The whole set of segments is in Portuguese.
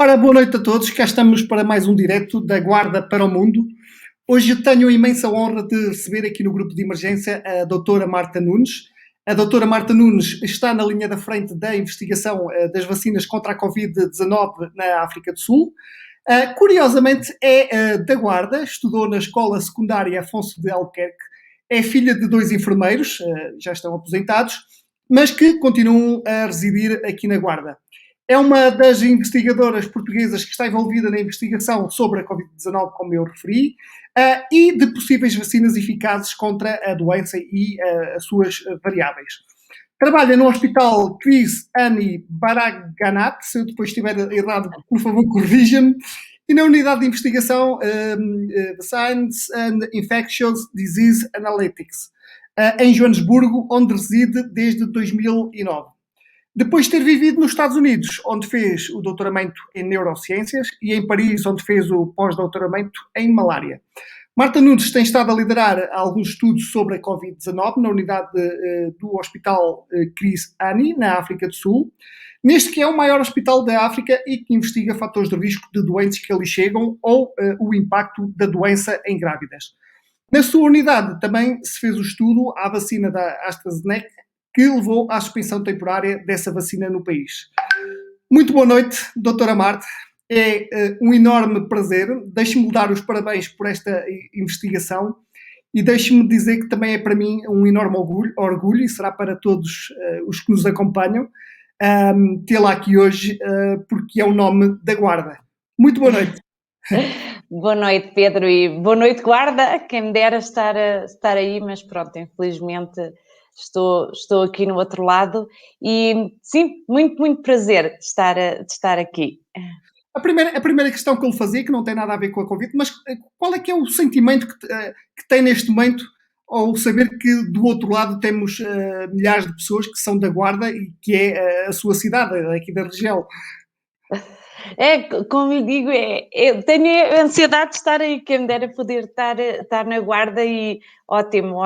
Ora, boa noite a todos, cá estamos para mais um direto da Guarda para o Mundo. Hoje tenho a imensa honra de receber aqui no grupo de emergência a doutora Marta Nunes. A doutora Marta Nunes está na linha da frente da investigação das vacinas contra a Covid-19 na África do Sul. Curiosamente é da Guarda, estudou na Escola Secundária Afonso de Albuquerque, é filha de 2 enfermeiros, já estão aposentados, mas que continuam a residir aqui na Guarda. É uma das investigadoras portuguesas que está envolvida na investigação sobre a Covid-19, como eu referi, e de possíveis vacinas eficazes contra a doença e as suas variáveis. Trabalha no Hospital Chris Ani Baraganath, se eu depois estiver errado, por favor, corrija-me, e na Unidade de Investigação Science and Infectious Disease Analytics, em Joanesburgo, onde reside desde 2009. Depois de ter vivido nos Estados Unidos, onde fez o doutoramento em neurociências, e em Paris, onde fez o pós-doutoramento em malária. Marta Nunes tem estado a liderar alguns estudos sobre a Covid-19 na unidade do Hospital Chris Ani, na África do Sul, neste que é o maior hospital da África e que investiga fatores de risco de doentes que ali chegam ou o impacto da doença em grávidas. Na sua unidade também se fez o estudo à vacina da AstraZeneca, que levou à suspensão temporária dessa vacina no país. Muito boa noite, doutora Marta. É um enorme prazer. Deixe-me dar os parabéns por esta investigação e deixe-me dizer que também é para mim um enorme orgulho e será para todos os que nos acompanham, tê-la aqui hoje, porque é o nome da Guarda. Muito boa noite. Boa noite, Pedro, e boa noite, Guarda. Quem me dera estar aí, mas pronto, infelizmente estou aqui no outro lado e sim, muito prazer de estar aqui. A primeira questão que eu lhe fazia, que não tem nada a ver com a Covid, mas qual é que é o sentimento que tem neste momento ao saber que do outro lado temos milhares de pessoas que são da Guarda e que é a sua cidade, aqui da região? Como eu digo, eu tenho a ansiedade de estar aí, quem me dera poder estar na Guarda e ótimo,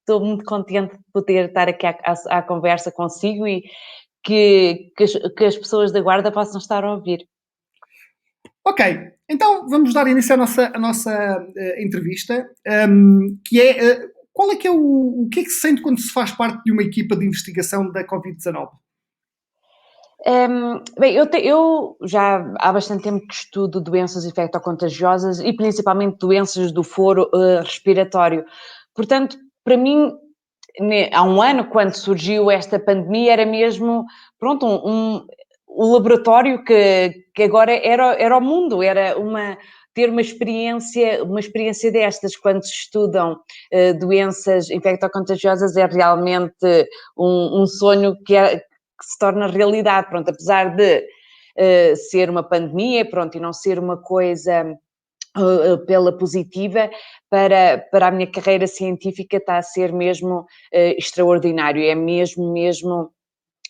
estou muito contente de poder estar aqui à conversa consigo e que as pessoas da Guarda possam estar a ouvir. Ok, então vamos dar início à nossa entrevista, que é, qual é que é o que é que se sente quando se faz parte de uma equipa de investigação da Covid-19? Bem, eu já há bastante tempo que estudo doenças infectocontagiosas e principalmente doenças do foro respiratório. Portanto, para mim, há um ano, quando surgiu esta pandemia, era mesmo, pronto, o laboratório que agora era o mundo, era ter uma experiência destas, quando se estudam doenças infectocontagiosas, é realmente um sonho que se torna realidade, pronto, apesar de ser uma pandemia, pronto, e não ser uma coisa pela positiva, para a minha carreira científica está a ser mesmo extraordinário, é mesmo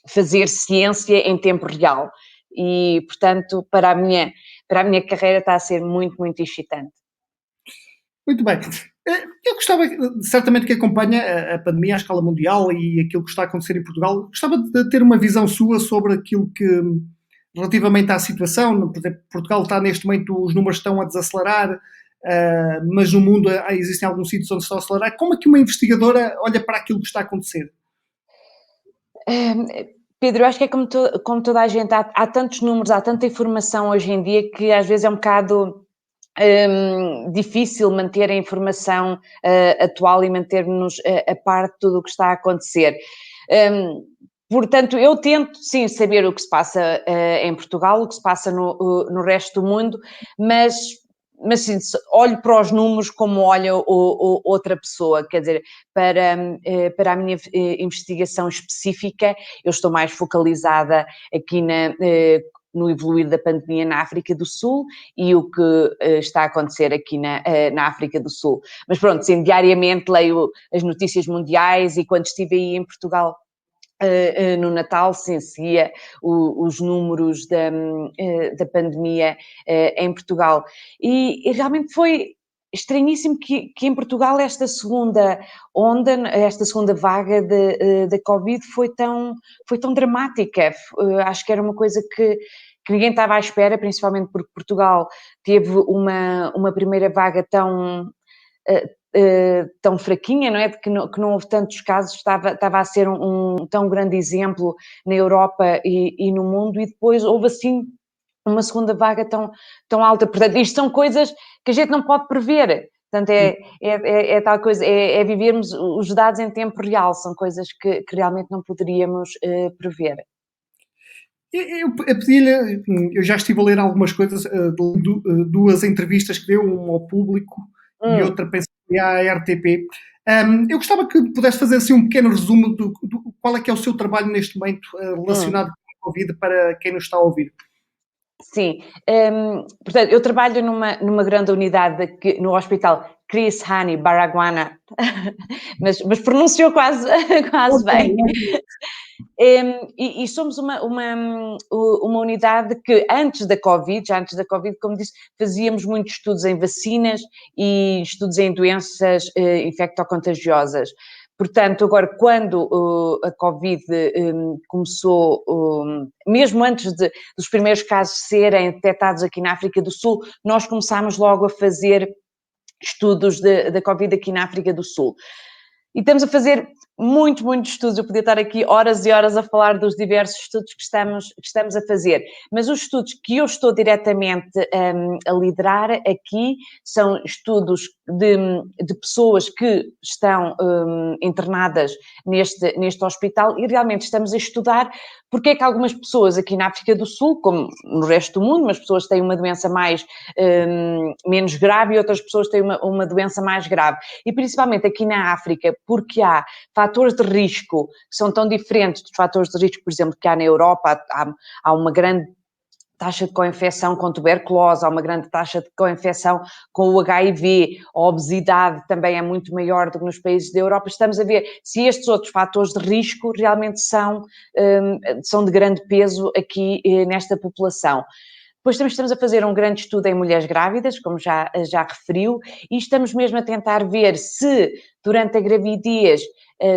fazer ciência em tempo real e, portanto, para a minha carreira está a ser muito excitante. Muito bem. Eu gostava, certamente que acompanha a pandemia à escala mundial e aquilo que está a acontecer em Portugal, gostava de ter uma visão sua sobre aquilo que, relativamente à situação, por exemplo, Portugal está neste momento, os números estão a desacelerar, mas no mundo existem alguns sítios onde estão a acelerar. Como é que uma investigadora olha para aquilo que está a acontecer? Pedro, eu acho que é como toda a gente, há tantos números, há tanta informação hoje em dia que às vezes é um bocado difícil manter a informação atual e manter-nos a par de tudo o que está a acontecer. Portanto, eu tento, sim, saber o que se passa em Portugal, o que se passa no resto do mundo, mas sim, olho para os números como olha outra pessoa, quer dizer, para a minha investigação específica, eu estou mais focalizada aqui no evoluir da pandemia na África do Sul e o que está a acontecer aqui na África do Sul. Mas pronto, sim, diariamente leio as notícias mundiais e quando estive aí em Portugal no Natal, sim, seguia os números da pandemia em Portugal. E realmente foi estranhíssimo que em Portugal esta segunda onda, esta segunda vaga da Covid foi tão dramática. Acho que era uma coisa que que ninguém estava à espera, principalmente porque Portugal teve uma primeira vaga tão fraquinha, não é? De que não houve tantos casos, estava a ser um tão grande exemplo na Europa e no mundo, e depois houve assim uma segunda vaga tão alta. Portanto, isto são coisas que a gente não pode prever. Portanto, é tal coisa, é vivermos os dados em tempo real, são coisas que realmente não poderíamos prever. Eu pedi-lhe, eu já estive a ler algumas coisas, duas entrevistas que deu, uma ao público e outra, penso que à RTP. Eu gostava que pudesse fazer assim um pequeno resumo do qual é que é o seu trabalho neste momento relacionado com a Covid para quem nos está a ouvir. Sim, portanto, eu trabalho numa grande unidade aqui, no Hospital Chris Hani Baragwana, mas pronunciou quase bem. E somos uma unidade que antes da Covid, como disse, fazíamos muitos estudos em vacinas e estudos em doenças infectocontagiosas. Portanto, agora, quando a Covid começou, mesmo antes dos primeiros casos serem detectados aqui na África do Sul, nós começámos logo a fazer estudos da Covid aqui na África do Sul. E estamos a fazer muitos estudos. Eu podia estar aqui horas e horas a falar dos diversos estudos que estamos a fazer, mas os estudos que eu estou diretamente a liderar aqui são estudos de pessoas que estão internadas neste hospital, e realmente estamos a estudar porque é que algumas pessoas aqui na África do Sul, como no resto do mundo, umas pessoas têm uma doença menos grave e outras pessoas têm uma doença mais grave. E principalmente aqui na África, porque há fatores de risco que são tão diferentes dos fatores de risco, por exemplo, que há na Europa. Há uma grande taxa de co-infecção com tuberculose, há uma grande taxa de co-infecção com o HIV, a obesidade também é muito maior do que nos países da Europa. Estamos a ver se estes outros fatores de risco realmente são de grande peso aqui nesta população. Depois também estamos a fazer um grande estudo em mulheres grávidas, como já referiu, e estamos mesmo a tentar ver se durante a gravidez,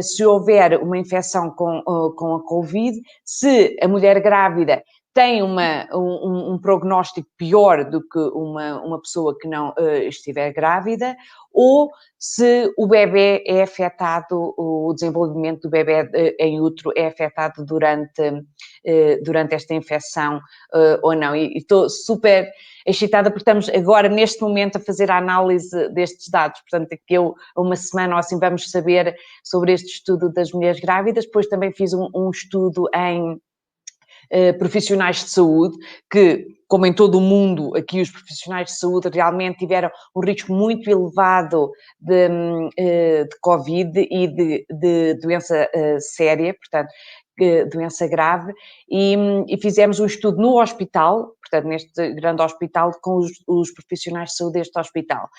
se houver uma infecção com a Covid, se a mulher grávida tem um prognóstico pior do que uma pessoa que não estiver grávida, ou se o bebê é afetado, o desenvolvimento do bebê em útero é afetado durante esta infecção ou não. E estou super excitada porque estamos agora, neste momento, a fazer a análise destes dados. Portanto, daqui a uma semana ou assim vamos saber sobre este estudo das mulheres grávidas. Depois também fiz um estudo em profissionais de saúde, que, como em todo o mundo, aqui os profissionais de saúde realmente tiveram um risco muito elevado de Covid e de doença séria, portanto, doença grave, e fizemos um estudo no hospital, portanto, neste grande hospital, com os profissionais de saúde deste hospital.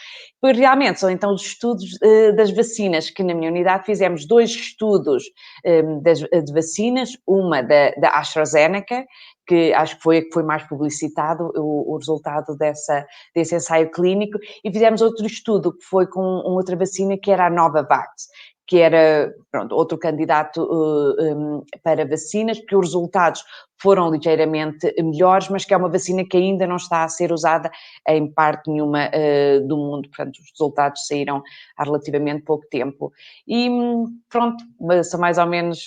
Pois realmente são então os estudos das vacinas, que na minha unidade fizemos 2 estudos de vacinas, uma da AstraZeneca, que acho que foi a que foi mais publicitado, o resultado desse ensaio clínico, e fizemos outro estudo que foi com outra vacina, que era a Novavax, que era, pronto, outro candidato para vacinas, porque os resultados foram ligeiramente melhores, mas que é uma vacina que ainda não está a ser usada em parte nenhuma do mundo. Portanto, os resultados saíram há relativamente pouco tempo. E pronto, são mais ou menos,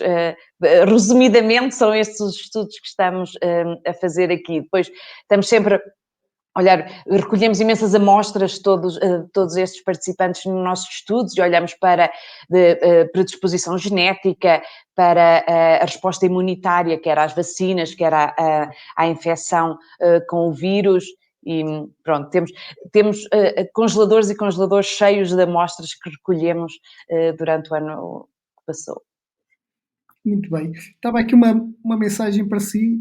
resumidamente, são estes os estudos que estamos a fazer aqui. Depois estamos sempre... Olhar, recolhemos imensas amostras, todos estes participantes nos nossos estudos, e olhamos para predisposição genética, para a resposta imunitária, quer às vacinas, quer à infecção com o vírus, e pronto, temos congeladores e congeladores cheios de amostras que recolhemos durante o ano que passou. Muito bem. Estava aqui uma mensagem para si.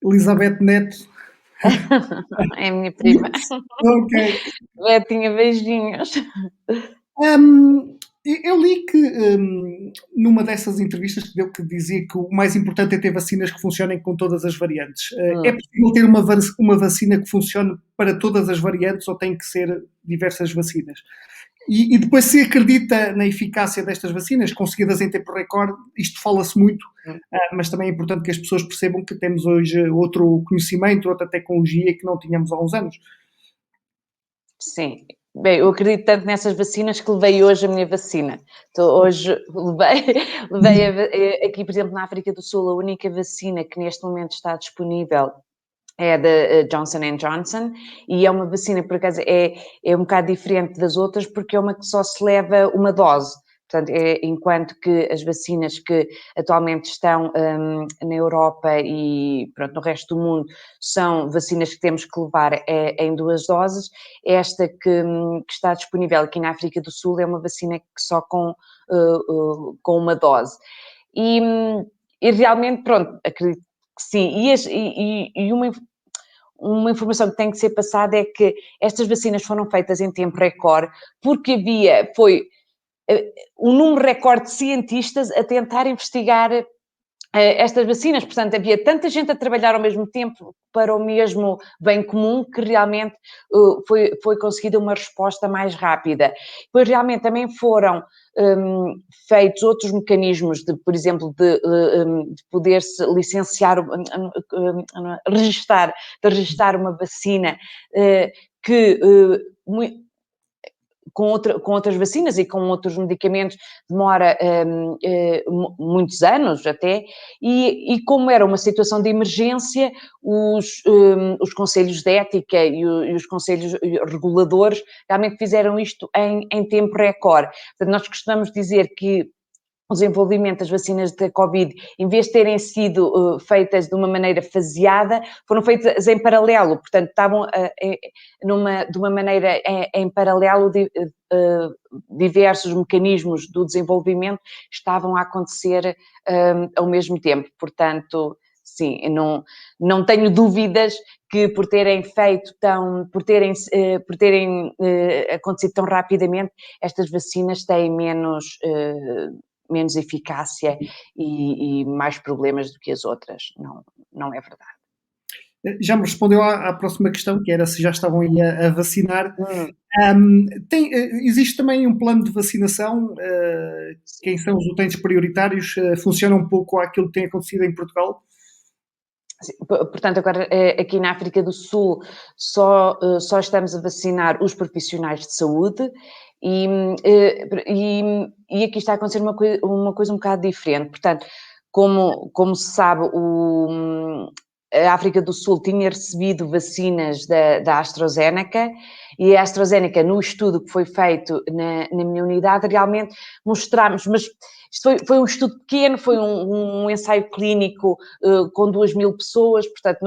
Elizabeth Neto. É a minha prima. Ok. Betinha, beijinhos. Eu li que numa dessas entrevistas que deu, que dizia que o mais importante é ter vacinas que funcionem com todas as variantes. É possível ter uma vacina que funcione para todas as variantes ou tem que ser diversas vacinas? E depois, se acredita na eficácia destas vacinas, conseguidas em tempo recorde, isto fala-se muito, mas também é importante que as pessoas percebam que temos hoje outro conhecimento, outra tecnologia que não tínhamos há uns anos. Sim. Bem, eu acredito tanto nessas vacinas que levei hoje a minha vacina. Então, hoje levei aqui, por exemplo, na África do Sul, a única vacina que neste momento está disponível é da Johnson Johnson, e é uma vacina, por acaso, é um bocado diferente das outras, porque é uma que só se leva uma dose. Portanto, enquanto que as vacinas que atualmente estão na Europa e pronto, no resto do mundo são vacinas que temos que levar em 2 doses, esta que está disponível aqui na África do Sul é uma vacina que só com uma dose. E realmente, pronto, acredito que sim. E uma informação que tem que ser passada é que estas vacinas foram feitas em tempo recorde, porque foi um número recorde de cientistas a tentar investigar estas vacinas. Portanto, havia tanta gente a trabalhar ao mesmo tempo para o mesmo bem comum que realmente foi conseguida uma resposta mais rápida. Depois, realmente, também foram feitos outros mecanismos, por exemplo, de poder-se licenciar, registar uma vacina que com outras vacinas e com outros medicamentos demora muitos anos até, e como era uma situação de emergência, os conselhos de ética e os conselhos reguladores realmente fizeram isto em tempo recorde. Portanto, nós costumamos dizer que o desenvolvimento das vacinas da Covid, em vez de terem sido feitas de uma maneira faseada, foram feitas em paralelo, portanto, estavam de uma maneira em paralelo, diversos mecanismos do desenvolvimento estavam a acontecer ao mesmo tempo, portanto, sim, não tenho dúvidas que por terem acontecido tão rapidamente, estas vacinas têm menos eficácia e mais problemas do que as outras. Não é verdade. Já me respondeu à próxima questão, que era se já estavam aí a vacinar. Existe também um plano de vacinação? Quem são os utentes prioritários? Funciona um pouco àquilo que tem acontecido em Portugal? Portanto, agora aqui na África do Sul só estamos a vacinar os profissionais de saúde e aqui está a acontecer uma coisa um bocado diferente. Portanto, como se sabe, a África do Sul tinha recebido vacinas da AstraZeneca, e a AstraZeneca, no estudo que foi feito na minha unidade, realmente mostramos, mas isto foi um estudo pequeno, foi um ensaio clínico com 2.000 pessoas, portanto,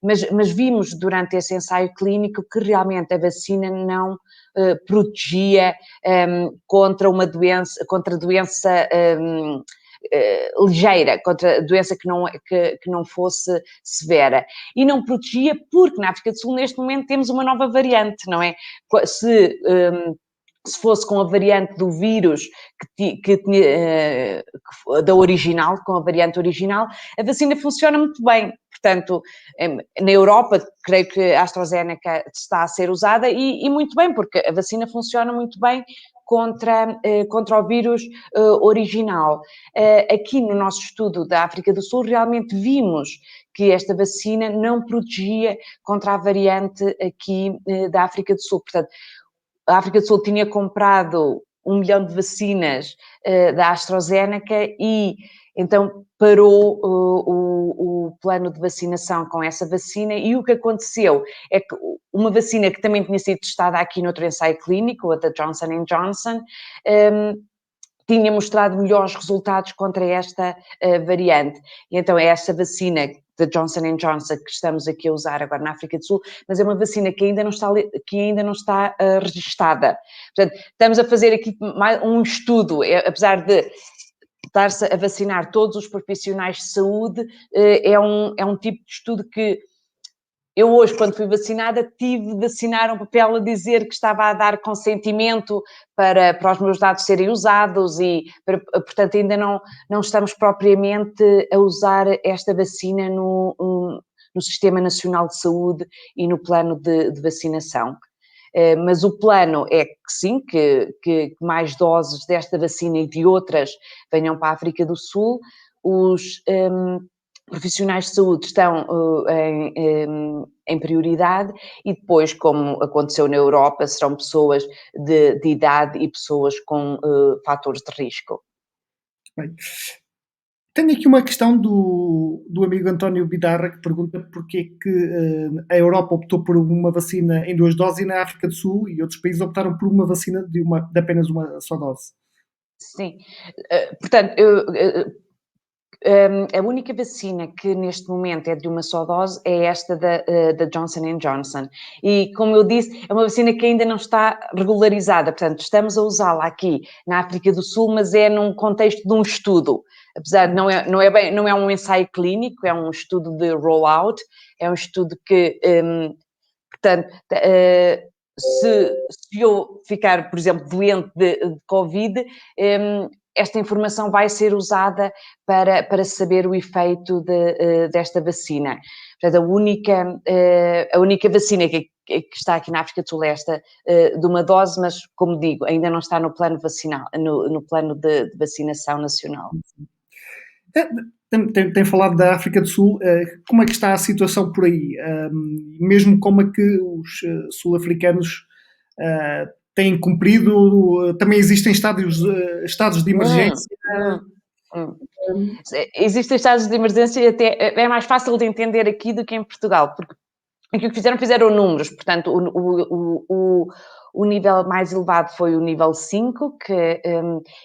mas vimos durante esse ensaio clínico que realmente a vacina não protegia contra uma doença, ligeira, contra a doença que não fosse severa. E não protegia porque na África do Sul, neste momento, temos uma nova variante, não é? Se fosse com a variante do vírus da original, com a variante original, a vacina funciona muito bem. Portanto, na Europa, creio que a AstraZeneca está a ser usada e muito bem, porque a vacina funciona muito bem contra o vírus original. Aqui no nosso estudo da África do Sul, realmente vimos que esta vacina não protegia contra a variante aqui da África do Sul. Portanto, a África do Sul tinha comprado 1 milhão de vacinas da AstraZeneca e então parou o plano de vacinação com essa vacina, e o que aconteceu é que uma vacina que também tinha sido testada aqui noutro ensaio clínico, a da Johnson Johnson, tinha mostrado melhores resultados contra esta variante. E então é essa vacina da Johnson Johnson que estamos aqui a usar agora na África do Sul, mas é uma vacina que ainda não está registada. Portanto, estamos a fazer aqui um estudo, apesar de estar-se a vacinar todos os profissionais de saúde, é um tipo de estudo que eu hoje, quando fui vacinada, tive de assinar um papel a dizer que estava a dar consentimento para os meus dados serem usados portanto, ainda não estamos propriamente a usar esta vacina no Sistema Nacional de Saúde e no plano de vacinação. Mas o plano é que sim, que mais doses desta vacina e de outras venham para a África do Sul. Os profissionais de saúde estão em prioridade e depois, como aconteceu na Europa, serão pessoas de idade e pessoas com fatores de risco. Bem, tenho aqui uma questão do amigo António Bidarra, que pergunta porque é que a Europa optou por uma vacina em 2 doses e na África do Sul e outros países optaram por uma vacina de apenas uma só dose. Sim, portanto, a única vacina que neste momento é de uma só dose é esta da Johnson Johnson. E, como eu disse, é uma vacina que ainda não está regularizada. Portanto, estamos a usá-la aqui na África do Sul, mas é num contexto de um estudo. Apesar de não é um ensaio clínico, é um estudo de rollout, é um estudo que, portanto, se eu ficar, por exemplo, doente de Covid, esta informação vai ser usada para saber o efeito desta vacina. Portanto, a única vacina que está aqui na África do Sul é esta de uma dose, mas, como digo, ainda não está no plano vacinal, no plano de vacinação nacional. Tem falado da África do Sul, como é que está a situação por aí? Mesmo como é que os sul-africanos têm cumprido? Também existem estados de emergência? Existem estados de emergência e até é mais fácil de entender aqui do que em Portugal, porque o que fizeram números, portanto, o nível mais elevado foi o nível 5,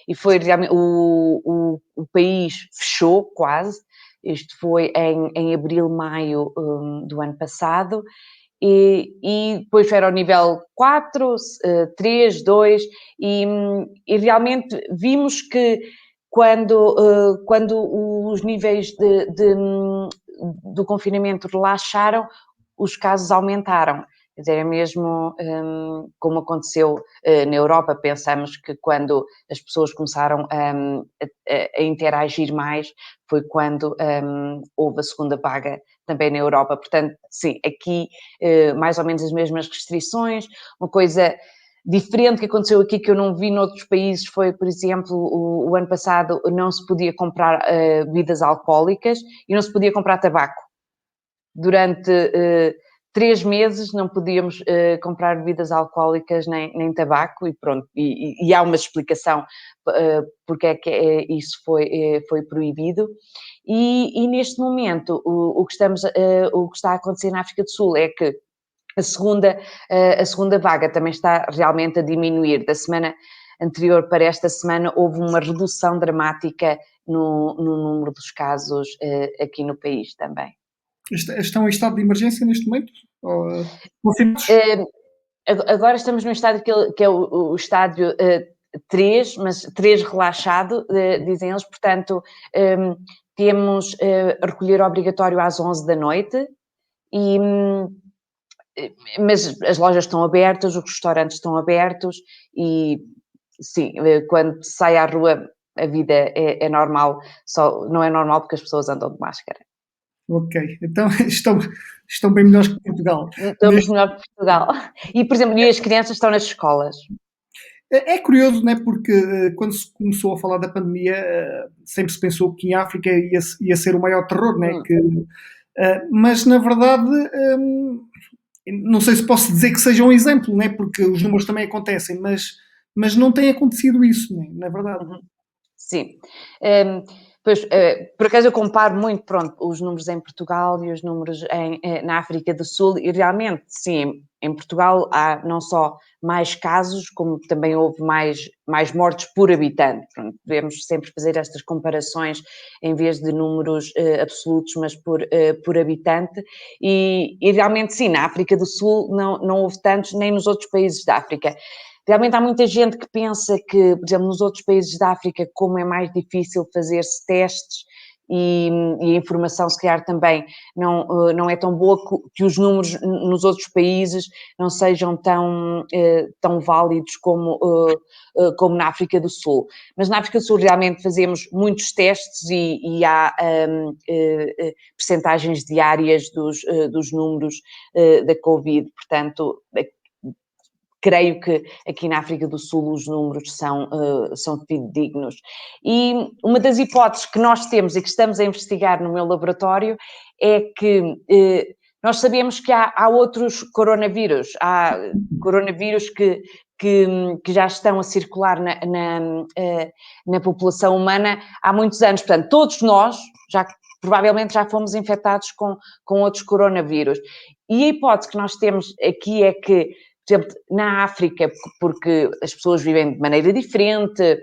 e foi realmente o país fechou quase. Isto foi em abril, maio do ano passado, e depois era o nível 4, 3, 2, e realmente vimos que quando os níveis do confinamento relaxaram, os casos aumentaram. Quer dizer, é mesmo como aconteceu na Europa. Pensamos que quando as pessoas começaram a interagir mais foi quando houve a segunda vaga também na Europa. Portanto, sim, aqui mais ou menos as mesmas restrições. Uma coisa diferente que aconteceu aqui, que eu não vi noutros países, foi, por exemplo, o ano passado não se podia comprar bebidas alcoólicas e não se podia comprar tabaco. Durante 3 meses não podíamos comprar bebidas alcoólicas nem tabaco, e pronto, e há uma explicação porque é que isso foi proibido. E neste momento o que está a acontecer na África do Sul é que a segunda vaga também está realmente a diminuir. Da semana anterior para esta semana houve uma redução dramática no número dos casos aqui no país também. Estão em estado de emergência neste momento? Confirmados? Agora estamos no estádio que é o estádio 3, mas 3 relaxado, dizem eles. Portanto, temos recolher obrigatório às 11 da noite, mas as lojas estão abertas, os restaurantes estão abertos e, sim, quando se sai à rua a vida é normal, só não é normal porque as pessoas andam de máscara. Ok, então estão bem melhores que Portugal. Estamos melhor que Portugal. E, por exemplo, as crianças estão nas escolas. É curioso, né? Porque quando se começou a falar da pandemia, sempre se pensou que em África ia ser o maior terror, né? Mas na verdade, não sei se posso dizer que seja um exemplo, né? Porque os números também acontecem, mas não tem acontecido isso, né? Na verdade. Sim. Pois, por acaso eu comparo muito, pronto, os números em Portugal e os números na África do Sul, e realmente, sim, em Portugal há não só mais casos, como também houve mais mortes por habitante. Pronto, devemos sempre fazer estas comparações em vez de números absolutos, mas por habitante, e realmente sim, na África do Sul não houve tantos, nem nos outros países da África. Realmente há muita gente que pensa que, por exemplo, nos outros países da África, como é mais difícil fazer-se testes e a informação, se calhar, também não é tão boa, que os números nos outros países não sejam tão válidos como na África do Sul. Mas na África do Sul realmente fazemos muitos testes e há percentagens diárias dos números da Covid. Portanto, creio que aqui na África do Sul os números são fidedignos. E uma das hipóteses que nós temos e que estamos a investigar no meu laboratório é que nós sabemos que há outros coronavírus, há coronavírus que já estão a circular na população humana há muitos anos. Portanto, todos nós provavelmente já fomos infectados com outros coronavírus. E a hipótese que nós temos aqui é que, por exemplo, na África, porque as pessoas vivem de maneira diferente,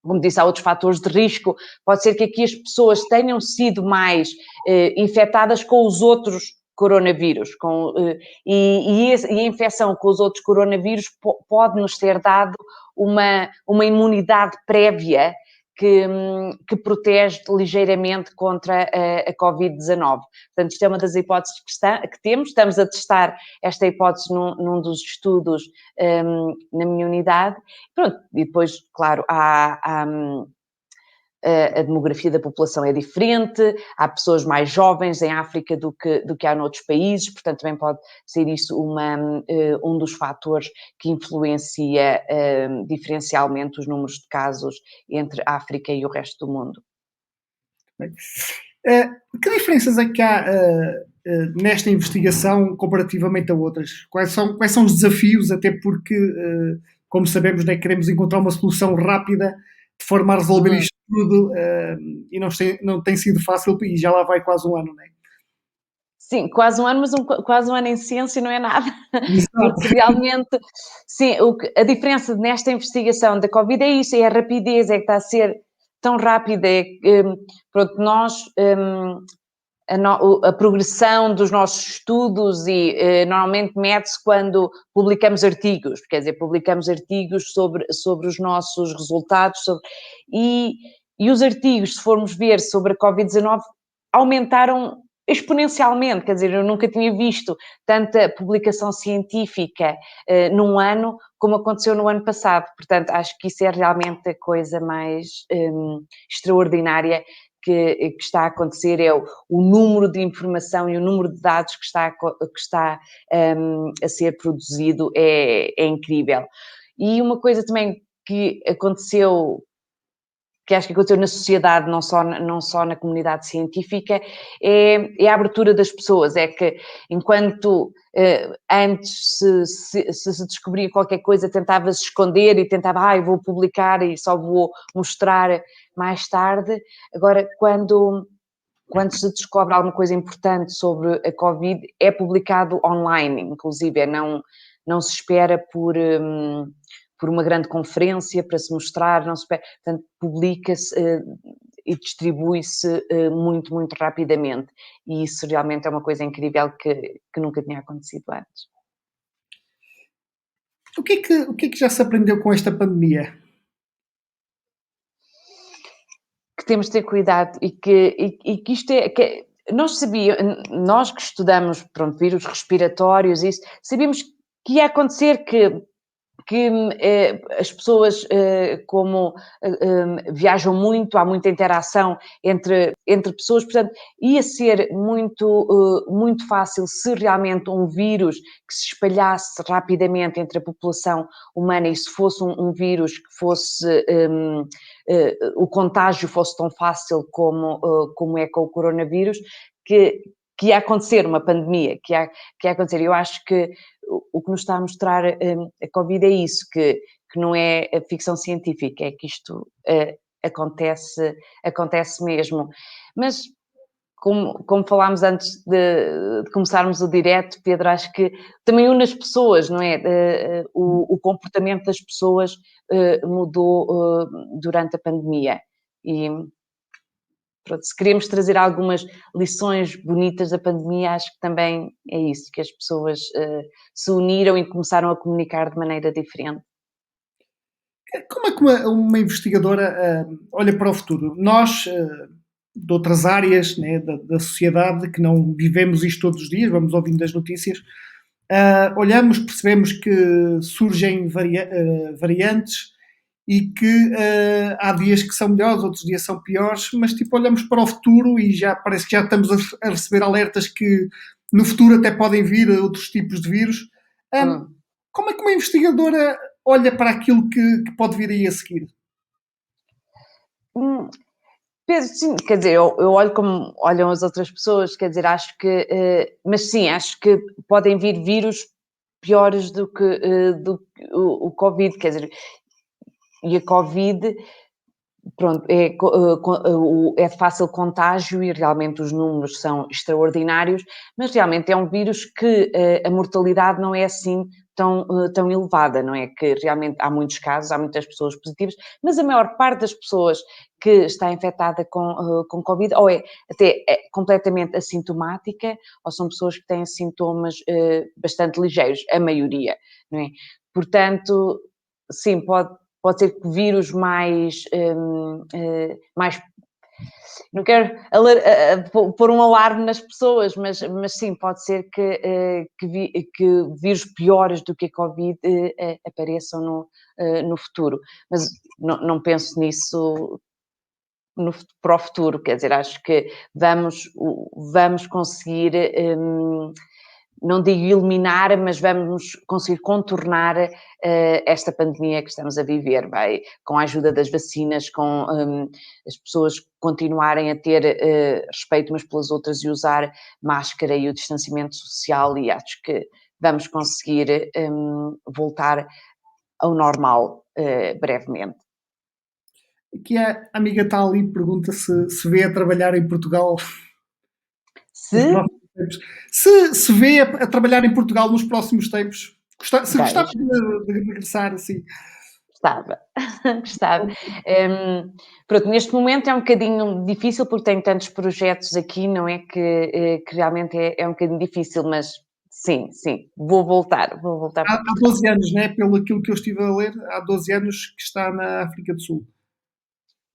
como disse, há outros fatores de risco, pode ser que aqui as pessoas tenham sido mais infectadas com os outros coronavírus, e a infecção com os outros coronavírus pode nos ter dado uma imunidade prévia que protege ligeiramente contra a Covid-19. Portanto, isto é uma das hipóteses que temos. Estamos a testar esta hipótese num dos estudos na minha unidade. Pronto, e depois, claro, a demografia da população é diferente, há pessoas mais jovens em África do que há noutros países, portanto também pode ser isso um dos fatores que influencia diferencialmente os números de casos entre a África e o resto do mundo. Que diferenças é que há nesta investigação comparativamente a outras? Quais são os desafios, até porque, como sabemos, né, queremos encontrar uma solução rápida de forma a resolver isto tudo, e não tem sido fácil, e já lá vai quase um ano, não é? Sim, quase um ano, mas quase um ano em ciência não é nada. Exato. Porque realmente, sim, a diferença nesta investigação da Covid é isso, é a rapidez, é que está a ser tão rápida, pronto, nós... A progressão dos nossos estudos e normalmente mede-se quando publicamos artigos, quer dizer, publicamos artigos sobre os nossos resultados e os artigos, se formos ver sobre a Covid-19, aumentaram exponencialmente, quer dizer, eu nunca tinha visto tanta publicação científica num ano como aconteceu no ano passado, portanto acho que isso é realmente a coisa mais extraordinária que está a acontecer, é o número de informação e o número de dados que está a ser produzido é incrível. E uma coisa também que aconteceu, que acho que aconteceu na sociedade, não só na comunidade científica, é a abertura das pessoas. É que enquanto antes se descobria qualquer coisa, tentava-se esconder e tentava, eu vou publicar e só vou mostrar mais tarde. Agora, quando se descobre alguma coisa importante sobre a Covid, é publicado online, inclusive, não se espera por uma grande conferência para se mostrar, não se espera, portanto, publica-se e distribui-se muito, muito rapidamente. E isso realmente é uma coisa incrível que nunca tinha acontecido antes. O que é que já se aprendeu com esta pandemia? Que temos de ter cuidado e que isto é... nós que estudamos, pronto, vírus respiratórios, isso, sabíamos que ia acontecer que as pessoas, como viajam muito, há muita interação entre pessoas, portanto, ia ser muito fácil se realmente um vírus que se espalhasse rapidamente entre a população humana e se fosse um vírus que fosse... o contágio fosse tão fácil como é com o coronavírus, que ia acontecer uma pandemia, que ia acontecer. Eu acho que o que nos está a mostrar a Covid é isso, que não é a ficção científica, é que isto acontece mesmo. Mas, como falámos antes de começarmos o direto, Pedro, acho que também une as pessoas, não é? O comportamento das pessoas mudou durante a pandemia e... Pronto, se queremos trazer algumas lições bonitas da pandemia, acho que também é isso, que as pessoas se uniram e começaram a comunicar de maneira diferente. Como é que uma investigadora olha para o futuro? Nós, de outras áreas, né, da sociedade, que não vivemos isto todos os dias, vamos ouvindo as notícias, olhamos, percebemos que surgem variantes e que há dias que são melhores, outros dias são piores, mas tipo olhamos para o futuro e já parece que já estamos a receber alertas que no futuro até podem vir outros tipos de vírus. como é que uma investigadora olha para aquilo que pode vir aí a seguir? Penso, sim, quer dizer, eu olho como olham as outras pessoas, quer dizer, acho que, mas sim, acho que podem vir vírus piores do que o Covid, quer dizer, e a Covid, pronto, é de fácil contágio e realmente os números são extraordinários, mas realmente é um vírus que a mortalidade não é assim tão elevada, não é? Que realmente há muitos casos, há muitas pessoas positivas, mas a maior parte das pessoas que está infectada com Covid ou é até completamente assintomática ou são pessoas que têm sintomas bastante ligeiros, a maioria, não é? Portanto, sim, pode ser que vírus mais não quero pôr um alarme nas pessoas, mas sim, pode ser que vírus piores do que a Covid apareçam no futuro. Mas não penso nisso para o futuro, quer dizer, acho que vamos conseguir não digo eliminar, mas vamos conseguir contornar esta pandemia que estamos a viver, com a ajuda das vacinas, com as pessoas continuarem a ter respeito umas pelas outras e usar máscara e o distanciamento social, e acho que vamos conseguir voltar ao normal brevemente. Aqui a amiga está ali e pergunta se vê a trabalhar em Portugal nos Se próximos tempos. Se vê a trabalhar em Portugal nos próximos tempos. Se gostava vejo, de regressar assim. gostava, gostava. Pronto, neste momento é um bocadinho difícil porque tenho tantos projetos aqui, não é? Que realmente é um bocadinho difícil, mas sim, vou voltar Há para 12 Portugal. anos, né? Pelo aquilo que eu estive a ler, há 12 anos que está na África do Sul.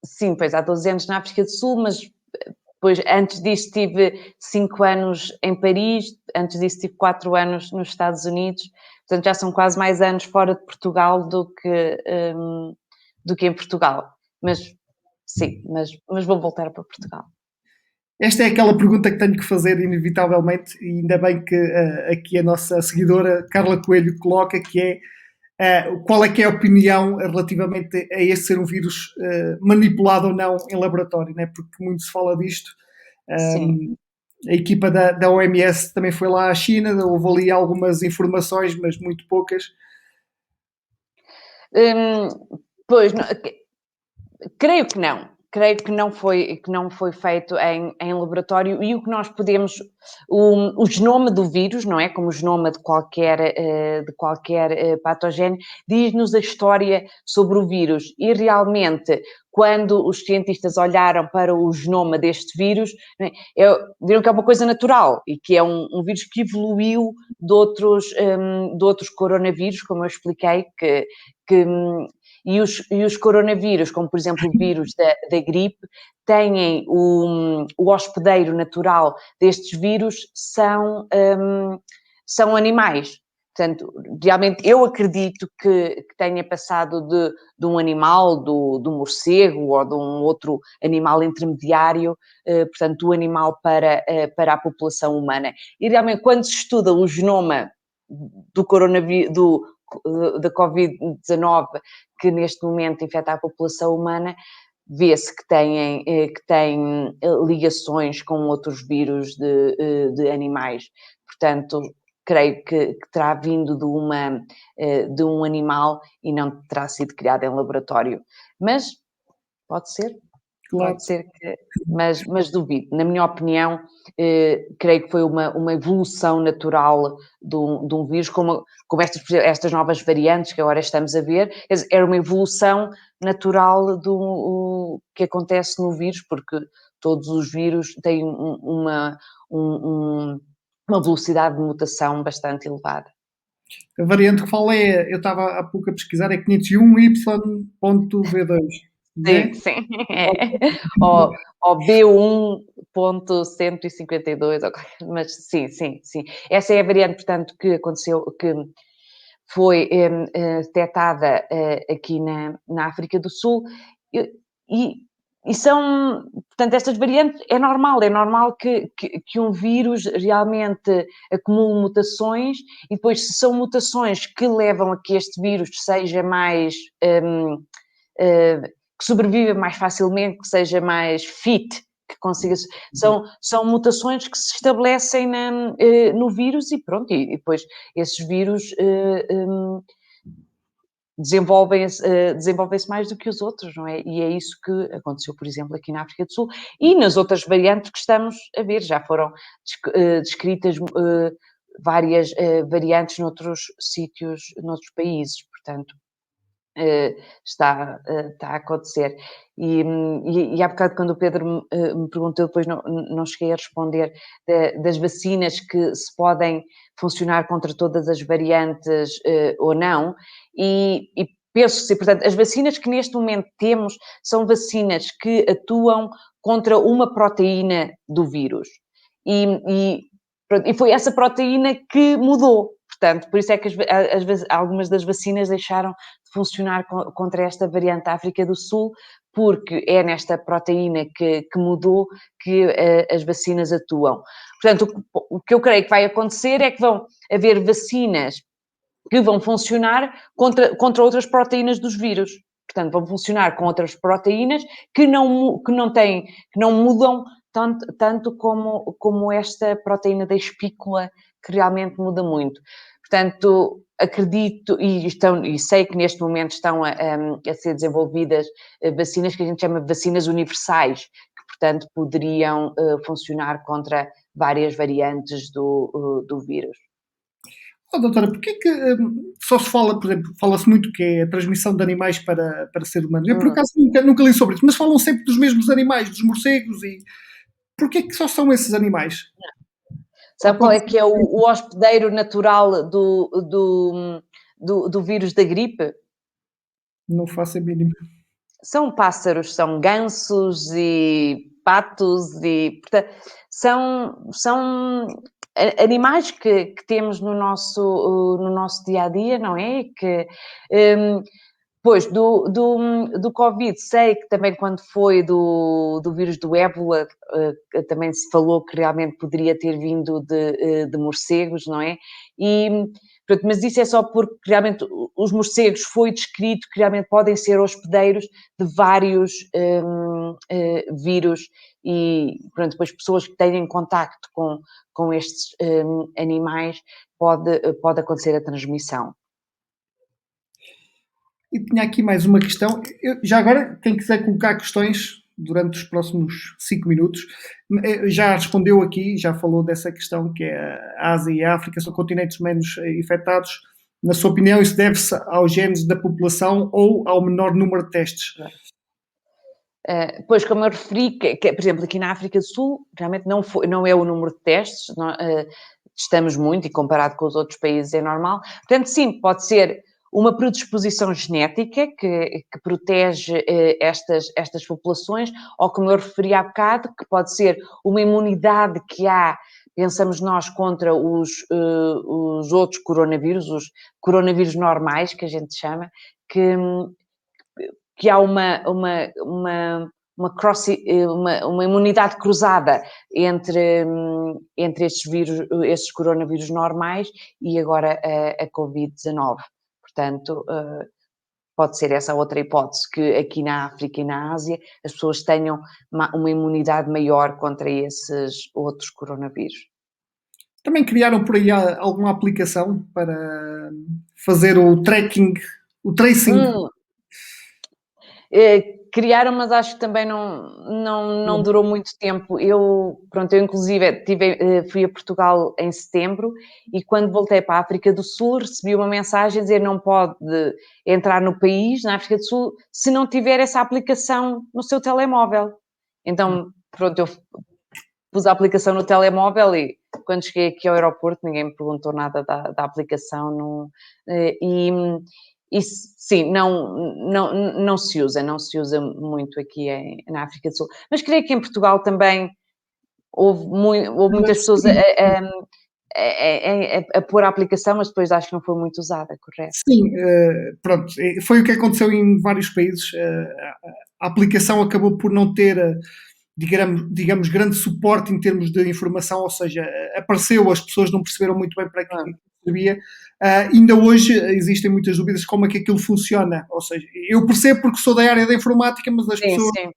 Sim, pois há 12 anos na África do Sul, mas depois antes disso tive 5 anos em Paris, antes disso tive 4 anos nos Estados Unidos, portanto já são quase mais anos fora de Portugal do que em Portugal. Mas sim, mas vou voltar para Portugal. Esta é aquela pergunta que tenho que fazer inevitavelmente, e ainda bem que aqui a nossa seguidora Carla Coelho coloca, que é qual é que é a opinião relativamente a esse ser um vírus manipulado ou não em laboratório, né? Porque muito se fala disto. Sim. A equipa da OMS também foi lá à China, houve ali algumas informações, mas muito poucas. Hum, Pois, creio que não. Creio que não foi feito em laboratório e o que nós podemos, o genoma do vírus, não é? Como o genoma de qualquer patogénio, diz-nos a história sobre o vírus e realmente quando os cientistas olharam para o genoma deste vírus, não é? Viram que é uma coisa natural e que é um vírus que evoluiu de outros coronavírus, como eu expliquei, que e os coronavírus, como por exemplo o vírus da gripe, têm o hospedeiro natural destes vírus são animais. Portanto, realmente eu acredito que tenha passado de um animal, do morcego ou de um outro animal intermediário, portanto, do animal para a população humana. E realmente, quando se estuda o genoma do coronavírus, da Covid-19, que neste momento infecta a população humana, vê-se que têm ligações com outros vírus de animais. Portanto, creio que terá vindo de um animal e não terá sido criado em laboratório. Mas pode ser, Claro. pode ser que. Mas duvido. Na minha opinião, creio que foi uma evolução natural de um vírus, como estas novas variantes que agora estamos a ver, era uma evolução natural que acontece no vírus, porque todos os vírus têm uma velocidade de mutação bastante elevada. A variante que fala eu estava há pouco a pesquisar, é 501Y.V2, Sim, né? sim. É. Ou B1.152, mas sim. Essa é a variante, portanto, que aconteceu, que foi detectada aqui na África do Sul e portanto, estas variantes, é normal que um vírus realmente acumule mutações e depois, se são mutações que levam a que este vírus seja mais, que sobreviva mais facilmente, que seja mais fit, que consiga, são mutações que se estabelecem no vírus e pronto, e depois esses vírus desenvolvem-se mais do que os outros, não é? E é isso que aconteceu, por exemplo, aqui na África do Sul e nas outras variantes que estamos a ver. Já foram descritas várias variantes noutros sítios, noutros países, portanto, está a acontecer. E há bocado, quando o Pedro me perguntou, depois não cheguei a responder, das vacinas que se podem funcionar contra todas as variantes ou não, e penso que, portanto, as vacinas que neste momento temos são vacinas que atuam contra uma proteína do vírus. E foi essa proteína que mudou. Portanto, por isso é que algumas das vacinas deixaram de funcionar contra esta variante da África do Sul, porque é nesta proteína que mudou que as vacinas atuam. Portanto, o que eu creio que vai acontecer é que vão haver vacinas que vão funcionar contra outras proteínas dos vírus. Portanto, vão funcionar com outras proteínas que não mudam tanto como esta proteína da espícula, que realmente muda muito. Portanto, acredito e sei que neste momento estão a ser desenvolvidas vacinas que a gente chama de vacinas universais, que, portanto, poderiam funcionar contra várias variantes do vírus. Oh, doutora, porquê que só se fala, por exemplo, fala-se muito que é a transmissão de animais para ser humano. Eu, por acaso, nunca li sobre isso, mas falam sempre dos mesmos animais, dos morcegos, e porquê que só são esses animais? Sabe qual é que é o hospedeiro natural do vírus da gripe? Não faço a mínima. São pássaros, são gansos e patos e, portanto, são animais que temos no nosso dia a dia, não é? Que, pois, do Covid, sei que também quando foi do vírus do ébola, também se falou que realmente poderia ter vindo de morcegos, não é? Pronto, mas isso é só porque realmente os morcegos foi descrito que realmente podem ser hospedeiros de vários vírus e, pronto, depois pessoas que têm contacto com estes animais pode acontecer a transmissão. E tinha aqui mais uma questão. Já agora, quem quiser colocar questões durante os próximos 5 minutos, já respondeu aqui, já falou dessa questão que é a Ásia e a África são continentes menos infectados. Na sua opinião, isso deve-se aos genes da população ou ao menor número de testes? Pois, como eu referi, que, por exemplo, aqui na África do Sul, realmente não é o número de testes, estamos muito, e comparado com os outros países é normal. Portanto, sim, pode ser uma predisposição genética que protege estas populações, ou como eu referi há bocado, que pode ser uma imunidade que há, pensamos nós, contra os outros coronavírus, os coronavírus normais, que a gente chama, que há uma imunidade cruzada entre estes vírus, estes coronavírus normais e agora a Covid-19. Portanto, pode ser essa outra hipótese, que aqui na África e na Ásia as pessoas tenham uma imunidade maior contra esses outros coronavírus. Também criaram por aí alguma aplicação para fazer o tracking, o tracing? Criaram, mas acho que também não durou muito tempo. Eu inclusive fui a Portugal em setembro e quando voltei para a África do Sul recebi uma mensagem a dizer não pode entrar no país, na África do Sul, se não tiver essa aplicação no seu telemóvel. Então, eu pus a aplicação no telemóvel e quando cheguei aqui ao aeroporto ninguém me perguntou nada da aplicação. E sim, não se usa muito aqui na África do Sul. Mas creio que em Portugal também houve muitas pessoas a pôr a aplicação, mas depois acho que não foi muito usada, correto? Sim, pronto, foi o que aconteceu em vários países. A aplicação acabou por não ter, digamos, grande suporte em termos de informação, ou seja, apareceu, as pessoas não perceberam muito bem para que Hum, servia. Ainda hoje existem muitas dúvidas como é que aquilo funciona, ou seja, eu percebo porque sou da área da informática, mas as sim, pessoas sim.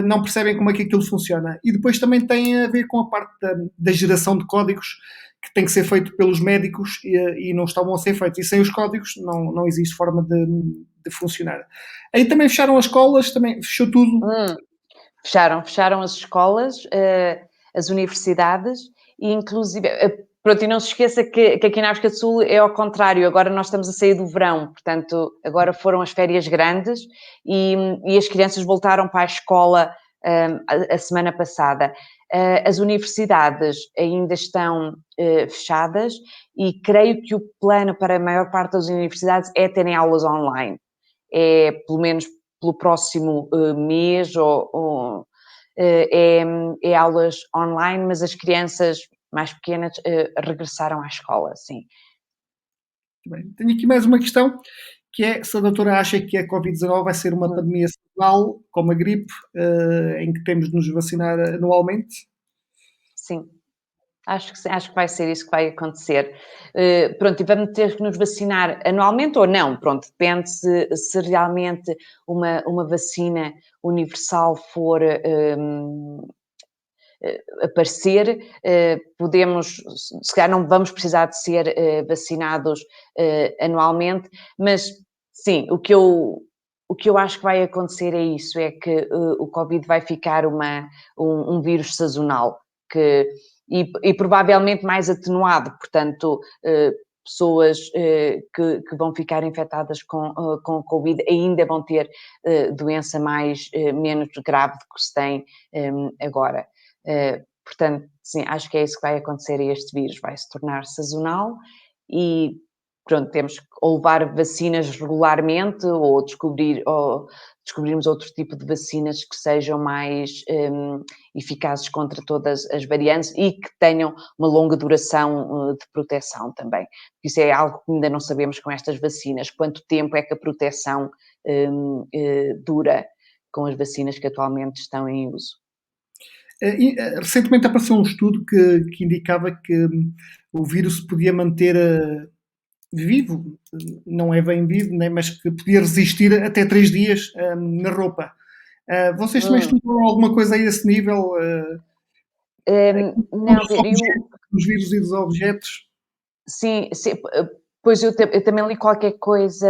não percebem como é que aquilo funciona. E depois também tem a ver com a parte da geração de códigos que tem que ser feito pelos médicos e não estavam a ser feitos. E sem os códigos não existe forma de funcionar. Aí também fecharam as escolas, também fechou tudo. Hum. Fecharam as escolas, as universidades e inclusive, pronto, e não se esqueça que aqui na África do Sul é ao contrário, agora nós estamos a sair do verão, portanto, agora foram as férias grandes e as crianças voltaram para a escola, a semana passada. As universidades ainda estão fechadas e creio que o plano para a maior parte das universidades é terem aulas online. É, pelo menos pelo próximo mês é aulas online, mas as crianças mais pequenas regressaram à escola, sim. Bem, tenho aqui mais uma questão, que é se a doutora acha que a Covid-19 vai ser uma Hum. pandemia sazonal, como a gripe, em que temos de nos vacinar anualmente. Sim, acho que sim, acho que vai ser isso que vai acontecer. Pronto, e vamos ter que nos vacinar anualmente ou não? Pronto, depende se realmente uma vacina universal for aparecer, podemos, se calhar não vamos precisar de ser vacinados anualmente, mas sim, o que eu acho que vai acontecer é isso, é que o Covid vai ficar um vírus sazonal, que, e provavelmente mais atenuado, portanto, pessoas que vão ficar infectadas com o Covid ainda vão ter doença menos grave do que se tem agora. Portanto, sim, acho que é isso que vai acontecer a este vírus, vai se tornar sazonal e pronto, temos que ou levar vacinas regularmente ou descobrirmos outro tipo de vacinas que sejam mais eficazes contra todas as variantes e que tenham uma longa duração de proteção também. Isso é algo que ainda não sabemos com estas vacinas, quanto tempo é que a proteção dura com as vacinas que atualmente estão em uso. Recentemente apareceu um estudo que indicava que o vírus se podia manter vivo, não é bem vivo, né, mas que podia resistir até 3 dias na roupa. Vocês também Hum. estudam alguma coisa a esse nível? Não, Dos vírus e dos objetos? sim, pois eu também li qualquer coisa,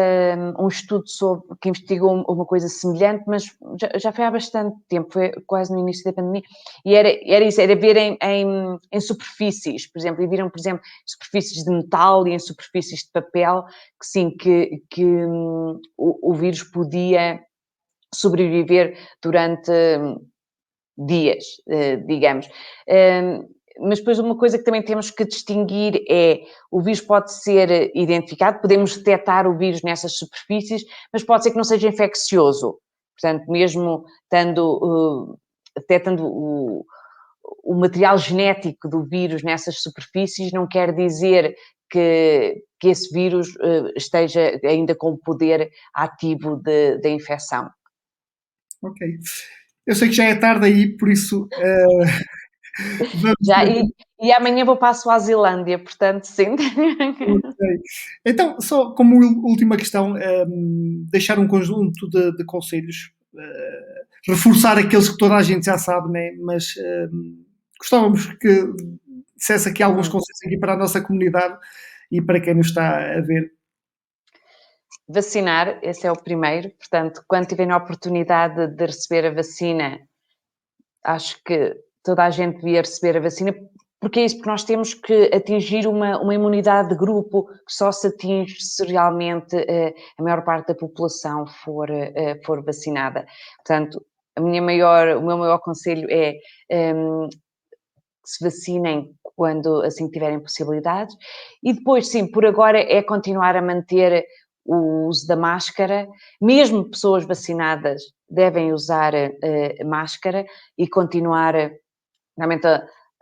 um estudo sobre que investigou uma coisa semelhante, mas já foi há bastante tempo, foi quase no início da pandemia, e era isso, era ver em superfícies, por exemplo, e viram, por exemplo, superfícies de metal e em superfícies de papel, que sim, que o vírus podia sobreviver durante dias, digamos. Mas depois uma coisa que também temos que distinguir é o vírus pode ser identificado, podemos detectar o vírus nessas superfícies, mas pode ser que não seja infeccioso. Portanto, mesmo detectando o material genético do vírus nessas superfícies, não quer dizer que esse vírus esteja ainda com o poder ativo da infecção. Ok. Eu sei que já é tarde aí, por isso vamos Já, ter aqui. e amanhã vou para a Suazilândia, portanto, sim. Ok. Então, só como última questão, deixar um conjunto de conselhos, reforçar aqueles que toda a gente já sabe, né? Mas gostávamos que dissesse aqui alguns Hum. conselhos aqui para a nossa comunidade e para quem nos está a ver. Vacinar, esse é o primeiro, portanto, quando tiverem a oportunidade de receber a vacina, acho que toda a gente devia receber a vacina, porque é isso, porque nós temos que atingir uma imunidade de grupo que só se atinge se realmente a maior parte da população for vacinada. Portanto, o meu maior conselho é que se vacinem quando assim tiverem possibilidades. E depois, sim, por agora é continuar a manter o uso da máscara, mesmo pessoas vacinadas devem usar máscara e continuar realmente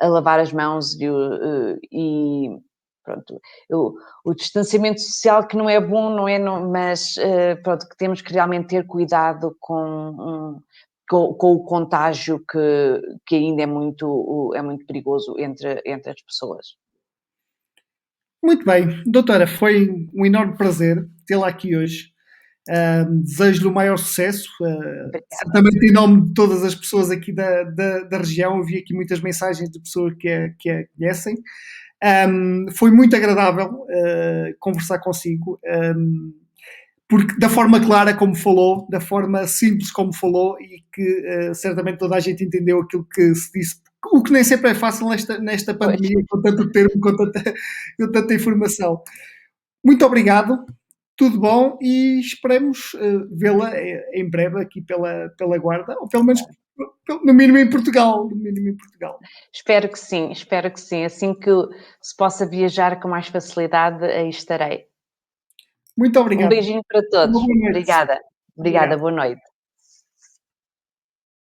a lavar as mãos e pronto, o distanciamento social que não é bom, não é, não, mas pronto, que temos que realmente ter cuidado com o contágio que ainda é muito perigoso entre as pessoas. Muito bem, doutora, foi um enorme prazer tê-la aqui hoje. Desejo-lhe o maior sucesso, Obrigada. certamente em nome de todas as pessoas aqui da região. Eu vi aqui muitas mensagens de pessoas que a conhecem. Foi muito agradável conversar consigo, porque da forma clara como falou, da forma simples como falou, e que certamente toda a gente entendeu aquilo que se disse, o que nem sempre é fácil nesta Pois. pandemia, com tanto termo, com tanta informação. Muito obrigado, tudo bom, e esperemos vê-la em breve aqui pela Guarda, ou pelo menos no mínimo em Portugal. No mínimo em Portugal. Espero que sim, espero que sim. Assim que se possa viajar com mais facilidade, aí estarei. Muito Um obrigado. beijinho para Uma todos. boa noite. Obrigada. Obrigada, Obrigado. boa noite.